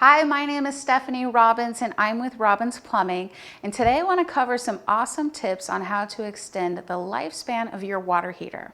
Hi, my name is Stephanie Robbins and I'm with Robbins Plumbing, and today I want to cover some awesome tips on how to extend the lifespan of your water heater.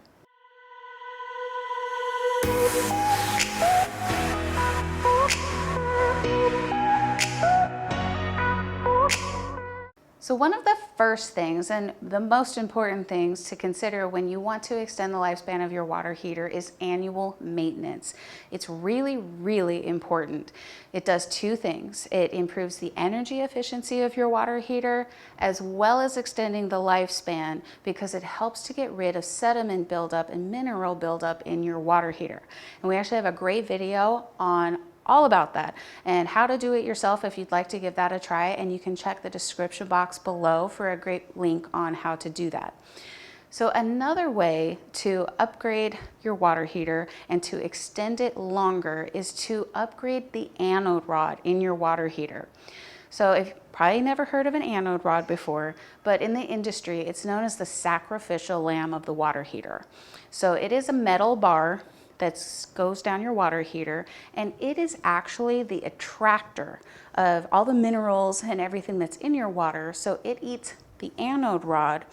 So one of the first things and the most important things to consider when you want to extend the lifespan of your water heater is annual maintenance. It's really, really important. It does two things. It improves the energy efficiency of your water heater as well as extending the lifespan because it helps to get rid of sediment buildup and mineral buildup in your water heater. And we actually have a great video on all about that and how to do it yourself if you'd like to give that a try, and you can check the description box below for a great link on how to do that. So another way to upgrade your water heater and to extend it longer is to upgrade the anode rod in your water heater. So if you've probably never heard of an anode rod before, but in the industry it's known as the sacrificial lamb of the water heater. So it is a metal bar that goes down your water heater, and it is actually the attractor of all the minerals and everything that's in your water. So it eats the anode rod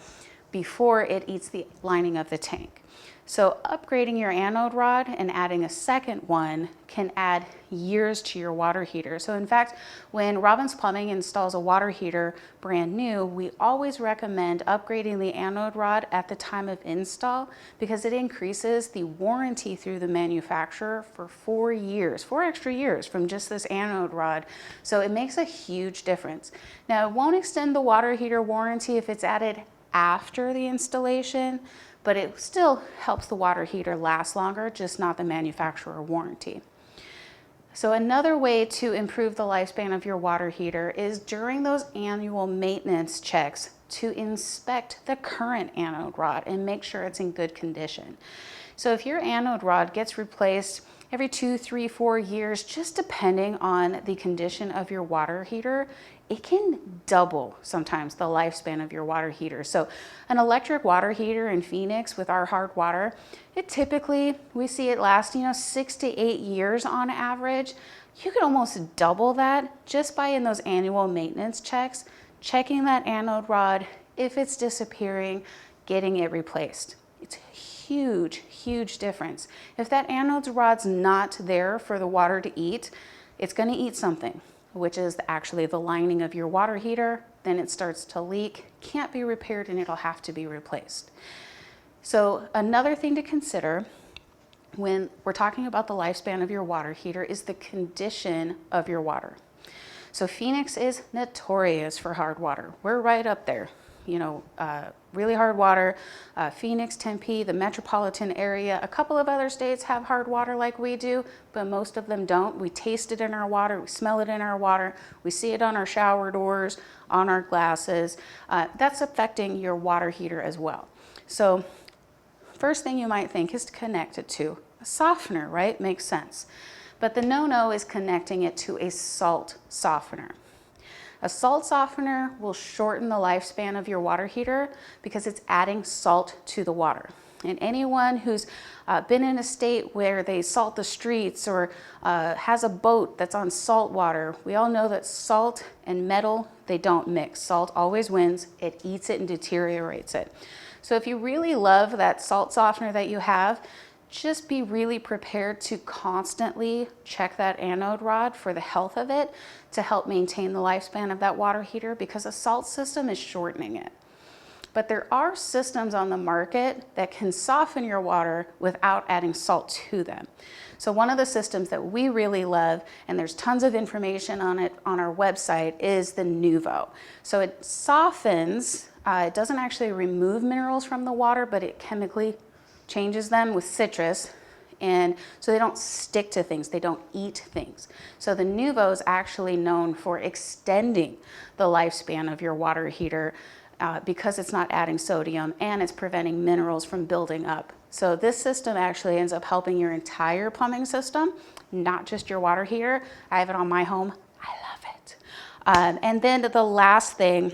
before it eats the lining of the tank. So upgrading your anode rod and adding a second one can add years to your water heater. So in fact, when Robbins Plumbing installs a water heater brand new, we always recommend upgrading the anode rod at the time of install because it increases the warranty through the manufacturer for 4 years, 4 extra years from just this anode rod. So it makes a huge difference. Now, it won't extend the water heater warranty if it's added after the installation, but it still helps the water heater last longer, just not the manufacturer warranty. So another way to improve the lifespan of your water heater is during those annual maintenance checks to inspect the current anode rod and make sure it's in good condition. So if your anode rod gets replaced every 2, 3, 4 years, just depending on the condition of your water heater, it can double sometimes the lifespan of your water heater. So an electric water heater in Phoenix with our hard water, it typically, we see it last, 6 to 8 years on average. You could almost double that just by in those annual maintenance checks, checking that anode rod. If it's disappearing, getting it replaced. It's huge, huge difference. If that anode rod's not there for the water to eat, it's going to eat something, which is actually the lining of your water heater. Then it starts to leak, can't be repaired, and it'll have to be replaced. So another thing to consider when we're talking about the lifespan of your water heater is the condition of your water. So Phoenix is notorious for hard water. We're right up there. Really hard water. Phoenix, Tempe, the metropolitan area, a couple of other states have hard water like we do, but most of them don't. We taste it in our water, we smell it in our water, we see it on our shower doors, on our glasses. That's affecting your water heater as well. So first thing you might think is to connect it to a softener, right? Makes sense. But the no-no is connecting it to a salt softener. A salt softener will shorten the lifespan of your water heater because it's adding salt to the water. And anyone who's been in a state where they salt the streets or has a boat that's on salt water, we all know that salt and metal, they don't mix. Salt always wins. It eats it and deteriorates it. So if you really love that salt softener that you have, just be really prepared to constantly check that anode rod for the health of it to help maintain the lifespan of that water heater because a salt system is shortening it. But there are systems on the market that can soften your water without adding salt to them. So one of the systems that we really love, and there's tons of information on it on our website, is the Nuvo. So it softens, it doesn't actually remove minerals from the water, but it chemically changes them with citrus, and so they don't stick to things, they don't eat things. So the Nuvo is actually known for extending the lifespan of your water heater because it's not adding sodium and it's preventing minerals from building up. So this system actually ends up helping your entire plumbing system, not just your water heater. I have it on my home, I love it. And then the last thing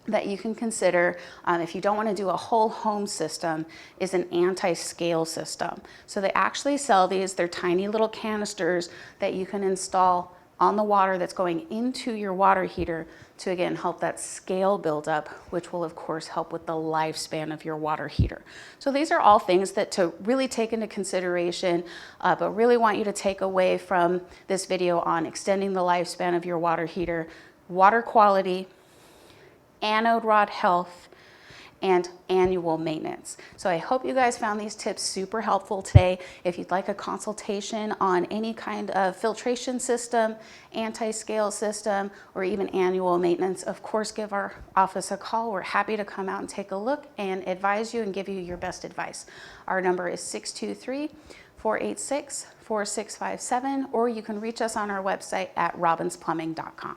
that you can consider if you don't want to do a whole home system is an anti-scale system. So they actually sell these, they're tiny little canisters that you can install on the water that's going into your water heater to, again, help that scale build up, which will of course help with the lifespan of your water heater. So these are all things that to really take into consideration, but really want you to take away from this video on extending the lifespan of your water heater: water quality, anode rod health, and annual maintenance. So I hope you guys found these tips super helpful today. If you'd like a consultation on any kind of filtration system, anti-scale system, or even annual maintenance, of course, give our office a call. We're happy to come out and take a look and advise you and give you your best advice. Our number is 623-486-4657, or you can reach us on our website at robinsplumbing.com.